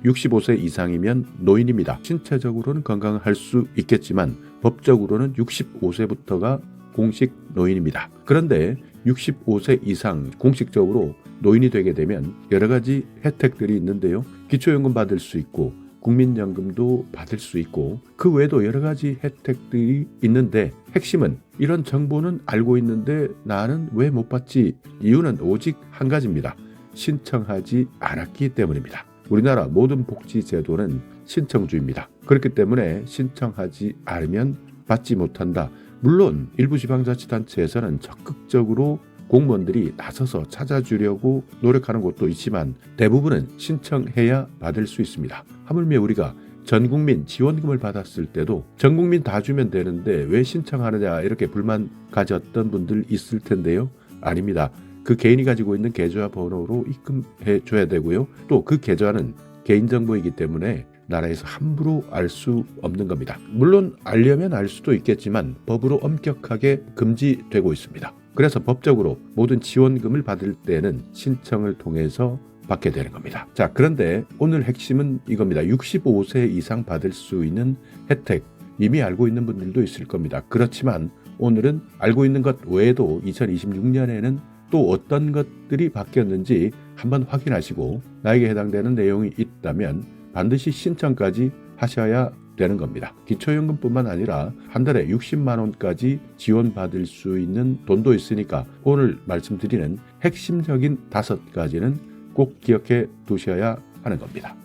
65세 이상이면 노인입니다. 신체적으로는 건강할 수 있겠지만 법적으로는 65세부터가 공식 노인입니다. 그런데 65세 이상 공식적으로 노인이 되게 되면 여러 가지 혜택들이 있는데요. 기초연금 받을 수 있고 국민연금도 받을 수 있고 그 외에도 여러 가지 혜택들이 있는데 핵심은 이런 정보는 알고 있는데 나는 왜 못 받지? 이유는 오직 한 가지입니다. 신청하지 않았기 때문입니다. 우리나라 모든 복지제도는 신청주의입니다. 그렇기 때문에 신청하지 않으면 받지 못한다. 물론 일부 지방자치단체에서는 적극적으로 공무원들이 나서서 찾아주려고 노력하는 곳도 있지만 대부분은 신청해야 받을 수 있습니다. 하물며 우리가 전국민 지원금을 받았을 때도 전국민 다 주면 되는데 왜 신청하느냐 이렇게 불만 가졌던 분들 있을 텐데요. 아닙니다. 그 개인이 가지고 있는 계좌 번호로 입금해 줘야 되고요. 또 그 계좌는 개인정보이기 때문에 나라에서 함부로 알 수 없는 겁니다. 물론 알려면 알 수도 있겠지만 법으로 엄격하게 금지되고 있습니다. 그래서 법적으로 모든 지원금을 받을 때는 신청을 통해서 받게 되는 겁니다. 자, 그런데 오늘 핵심은 이겁니다. 65세 이상 받을 수 있는 혜택 이미 알고 있는 분들도 있을 겁니다. 그렇지만 오늘은 알고 있는 것 외에도 2026년에는 또 어떤 것들이 바뀌었는지 한번 확인하시고 나에게 해당되는 내용이 있다면 반드시 신청까지 하셔야 되는 겁니다. 기초연금뿐만 아니라 한 달에 60만 원까지 지원받을 수 있는 돈도 있으니까 오늘 말씀드리는 핵심적인 5가지는 꼭 기억해 두셔야 하는 겁니다.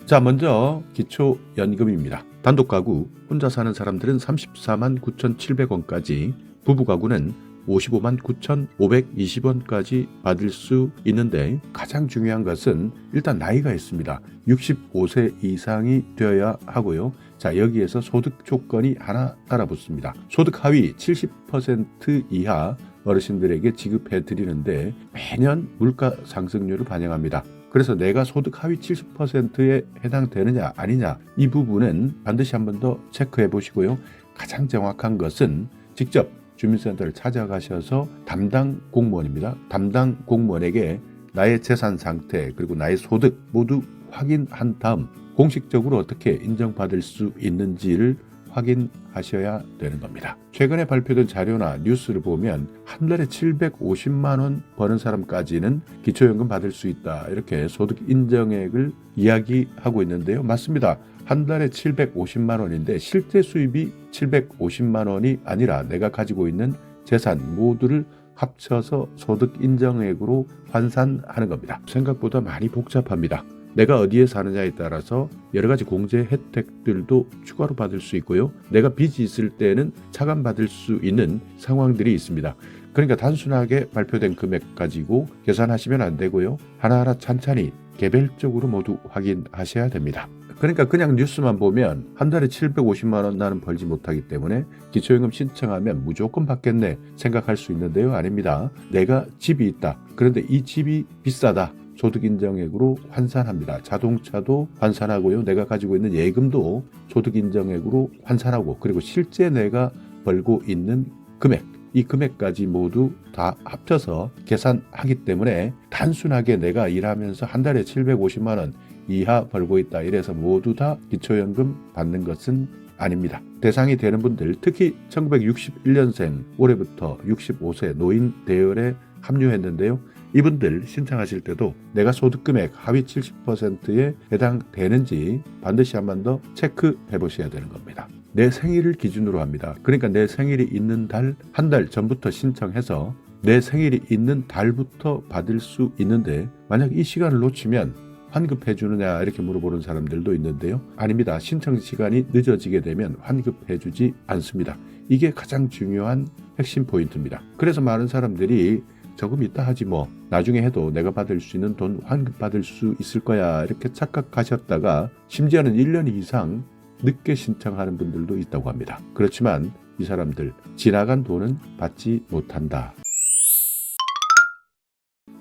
자, 먼저 기초연금입니다. 단독가구 혼자 사는 사람들은 34만 9,700원까지, 부부가구는 55만 9,520원까지 받을 수 있는데 가장 중요한 것은 일단 나이가 있습니다. 65세 이상이 되어야 하고요. 자, 여기에서 소득 조건이 하나 따라붙습니다. 소득 하위 70% 이하 어르신들에게 지급해 드리는데 매년 물가 상승률을 반영합니다. 그래서 내가 소득 하위 70%에 해당되느냐 아니냐 이 부분은 반드시 한 번 더 체크해 보시고요. 가장 정확한 것은 직접 주민센터를 찾아가셔서 담당 공무원입니다. 담당 공무원에게 나의 재산 상태 그리고 나의 소득 모두 확인한 다음 공식적으로 어떻게 인정받을 수 있는지를 확인하셔야 되는 겁니다. 최근에 발표된 자료나 뉴스를 보면 한 달에 750만 원 버는 사람까지는 기초연금 받을 수 있다. 이렇게 소득 인정액을 이야기하고 있는데요. 맞습니다. 한 달에 750만 원인데 실제 수입이 750만 원이 아니라 내가 가지고 있는 재산 모두를 합쳐서 소득 인정액으로 환산하는 겁니다. 생각보다 많이 복잡합니다. 내가 어디에 사느냐에 따라서 여러 가지 공제 혜택들도 추가로 받을 수 있고요. 내가 빚이 있을 때는 차감받을 수 있는 상황들이 있습니다. 그러니까 단순하게 발표된 금액 가지고 계산하시면 안 되고요. 하나하나 찬찬히 개별적으로 모두 확인하셔야 됩니다. 그러니까 그냥 뉴스만 보면 한 달에 750만 원 나는 벌지 못하기 때문에 기초연금 신청하면 무조건 받겠네 생각할 수 있는데요. 아닙니다. 내가 집이 있다. 그런데 이 집이 비싸다. 소득인정액으로 환산합니다. 자동차도 환산하고요. 내가 가지고 있는 예금도 소득인정액으로 환산하고 그리고 실제 내가 벌고 있는 금액 이 금액까지 모두 다 합쳐서 계산하기 때문에 단순하게 내가 일하면서 한 달에 750만 원 이하 벌고 있다 이래서 모두 다 기초연금 받는 것은 아닙니다. 대상이 되는 분들 특히 1961년생 올해부터 65세 노인 대열에 합류했는데요. 이분들 신청하실 때도 내가 소득금액 하위 70%에 해당되는지 반드시 한 번 더 체크해 보셔야 되는 겁니다. 내 생일을 기준으로 합니다. 그러니까 내 생일이 있는 달 한 달 전부터 신청해서 내 생일이 있는 달부터 받을 수 있는데 만약 이 시간을 놓치면 환급해 주느냐 이렇게 물어보는 사람들도 있는데요. 아닙니다. 신청 시간이 늦어지게 되면 환급해 주지 않습니다. 이게 가장 중요한 핵심 포인트입니다. 그래서 많은 사람들이 조금 있다 하지 뭐 나중에 해도 내가 받을 수 있는 돈 환급받을 수 있을 거야 이렇게 착각하셨다가 심지어는 1년 이상 늦게 신청하는 분들도 있다고 합니다. 그렇지만 이 사람들 지나간 돈은 받지 못한다.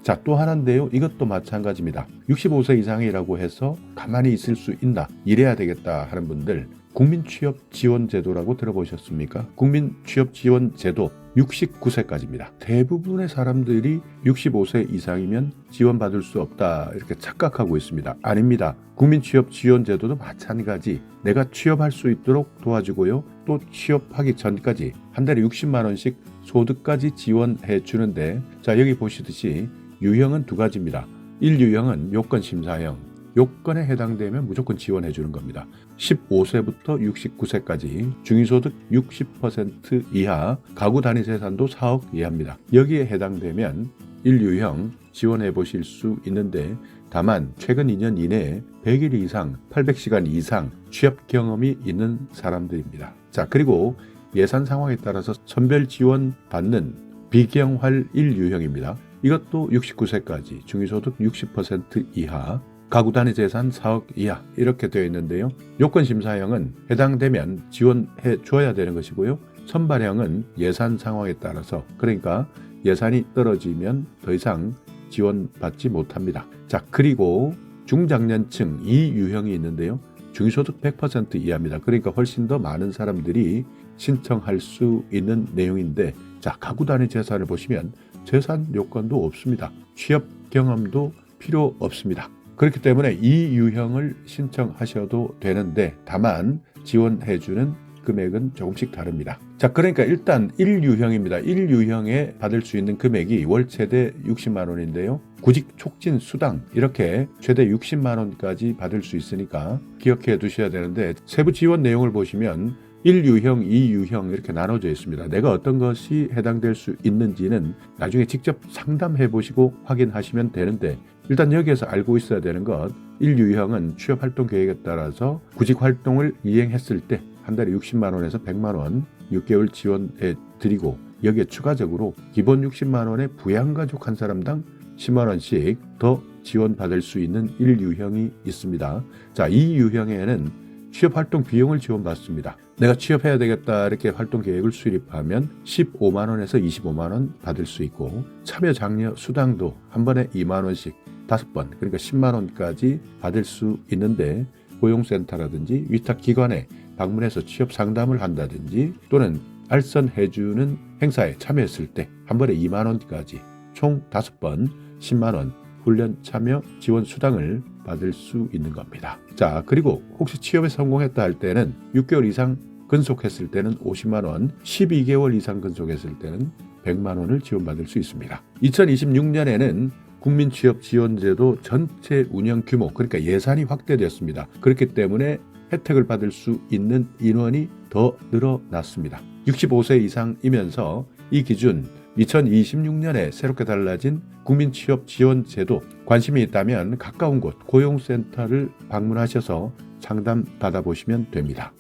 자, 또 하나인데요. 이것도 마찬가지입니다. 65세 이상이라고 해서 가만히 있을 수 있나 일해야 되겠다 하는 분들 국민취업지원제도라고 들어보셨습니까? 국민취업지원제도 69세까지입니다. 대부분의 사람들이 65세 이상이면 지원받을 수 없다 이렇게 착각하고 있습니다. 아닙니다. 국민취업지원제도도 마찬가지 내가 취업할 수 있도록 도와주고요. 또 취업하기 전까지 한 달에 60만 원씩 소득까지 지원해 주는데 자 여기 보시듯이 유형은 두 가지입니다. 1유형은 요건심사형 요건에 해당되면 무조건 지원해 주는 겁니다. 15세부터 69세까지 중위소득 60% 이하 가구 단위 재산도 4억 이하입니다. 여기에 해당되면 1유형 지원해 보실 수 있는데 다만 최근 2년 이내에 100일 이상 800시간 이상 취업 경험이 있는 사람들입니다. 자 그리고 예산 상황에 따라서 선별 지원 받는 비경활 1유형입니다. 이것도 69세까지 중위소득 60% 이하 가구 단위 재산 4억 이하 이렇게 되어 있는데요. 요건심사형은 해당되면 지원해 줘야 되는 것이고요. 선발형은 예산 상황에 따라서 그러니까 예산이 떨어지면 더 이상 지원받지 못합니다. 자 그리고 중장년층 2유형이 있는데요. 중위소득 100% 이하입니다. 그러니까 훨씬 더 많은 사람들이 신청할 수 있는 내용인데 자 가구 단위 재산을 보시면 재산 요건도 없습니다. 취업 경험도 필요 없습니다. 그렇기 때문에 이 유형을 신청하셔도 되는데 다만 지원해주는 금액은 조금씩 다릅니다. 자, 그러니까 일단 1유형입니다. 1유형에 받을 수 있는 금액이 월 최대 60만 원인데요. 구직 촉진 수당 이렇게 최대 60만 원까지 받을 수 있으니까 기억해 두셔야 되는데 세부 지원 내용을 보시면 1유형, 2유형 이렇게 나눠져 있습니다. 내가 어떤 것이 해당될 수 있는지는 나중에 직접 상담해 보시고 확인하시면 되는데 일단 여기에서 알고 있어야 되는 것 1유형은 취업활동 계획에 따라서 구직활동을 이행했을 때 한 달에 60만 원에서 100만 원 6개월 지원해 드리고 여기에 추가적으로 기본 60만 원에 부양가족 한 사람당 10만 원씩 더 지원받을 수 있는 1유형이 있습니다. 자, 2유형에는 취업활동 비용을 지원받습니다. 내가 취업해야 되겠다 이렇게 활동 계획을 수립하면 15만 원에서 25만 원 받을 수 있고 참여 장려 수당도 한 번에 2만 원씩 5번 그러니까 10만 원까지 받을 수 있는데 고용센터라든지 위탁기관에 방문해서 취업 상담을 한다든지 또는 알선해주는 행사에 참여했을 때 한 번에 2만 원까지 총 5번 10만 원 훈련 참여 지원 수당을 받을 수 있는 겁니다. 자, 그리고 혹시 취업에 성공했다 할 때는 6개월 이상 근속했을 때는 50만 원, 12개월 이상 근속했을 때는 100만 원을 지원받을 수 있습니다. 2026년에는 국민취업지원제도 전체 운영 규모, 그러니까 예산이 확대되었습니다. 그렇기 때문에 혜택을 받을 수 있는 인원이 더 늘어났습니다. 65세 이상이면서 이 기준 2026년에 새롭게 달라진 국민취업지원제도 관심이 있다면 가까운 곳 고용센터를 방문하셔서 상담 받아보시면 됩니다.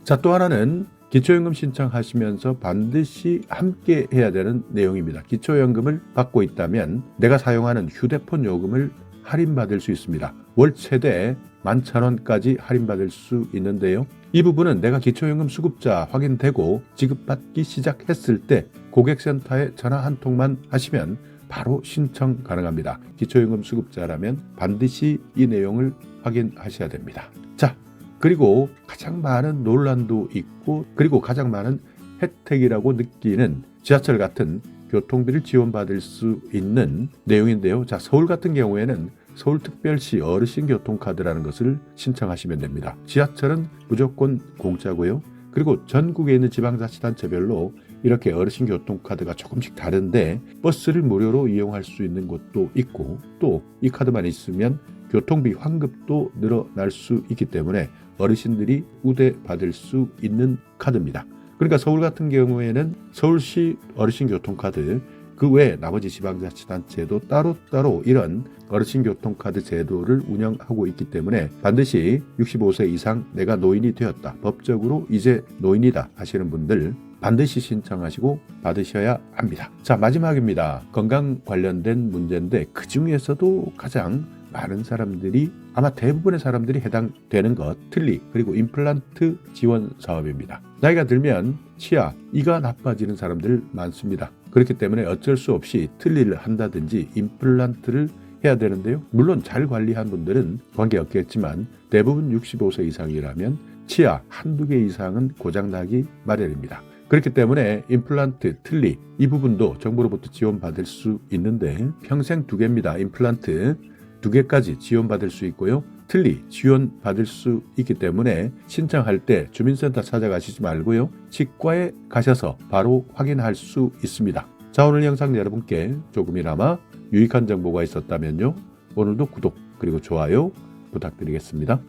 자, 또 하나는 기초연금 신청하시면서 반드시 함께 해야 되는 내용입니다. 기초연금을 받고 있다면 내가 사용하는 휴대폰 요금을 할인받을 수 있습니다. 월 최대 11,000원까지 할인받을 수 있는데요. 이 부분은 내가 기초연금 수급자 확인되고 지급받기 시작했을 때 고객센터에 전화 한 통만 하시면 바로 신청 가능합니다. 기초연금 수급자라면 반드시 이 내용을 확인하셔야 됩니다. 자, 그리고 가장 많은 논란도 있고 그리고 가장 많은 혜택이라고 느끼는 지하철 같은 교통비를 지원받을 수 있는 내용인데요. 자, 서울 같은 경우에는 서울특별시 어르신교통카드라는 것을 신청하시면 됩니다. 지하철은 무조건 공짜고요. 그리고 전국에 있는 지방자치단체별로 이렇게 어르신교통카드가 조금씩 다른데 버스를 무료로 이용할 수 있는 곳도 있고 또 이 카드만 있으면 교통비 환급도 늘어날 수 있기 때문에 어르신들이 우대받을 수 있는 카드입니다. 그러니까 서울 같은 경우에는 서울시 어르신교통카드 그 외에 나머지 지방자치단체도 따로따로 이런 어르신교통카드 제도를 운영하고 있기 때문에 반드시 65세 이상 내가 노인이 되었다. 법적으로 이제 노인이다 하시는 분들 반드시 신청하시고 받으셔야 합니다. 자, 마지막입니다. 건강 관련된 문제인데 그 중에서도 가장 많은 사람들이 아마 대부분의 사람들이 해당되는 것 틀니 그리고 임플란트 지원 사업입니다. 나이가 들면 치아, 이가 나빠지는 사람들 많습니다. 그렇기 때문에 어쩔 수 없이 틀니를 한다든지 임플란트를 해야 되는데요. 물론 잘 관리한 분들은 관계없겠지만 대부분 65세 이상이라면 치아 한두 개 이상은 고장나기 마련입니다. 그렇기 때문에 임플란트, 틀니 이 부분도 정부로부터 지원받을 수 있는데 평생 2개입니다. 임플란트 2개까지 지원받을 수 있고요. 틀니 지원받을 수 있기 때문에 신청할 때 주민센터 찾아가시지 말고요. 치과에 가셔서 바로 확인할 수 있습니다. 자, 오늘 영상 여러분께 조금이나마 유익한 정보가 있었다면요. 오늘도 구독 그리고 좋아요 부탁드리겠습니다.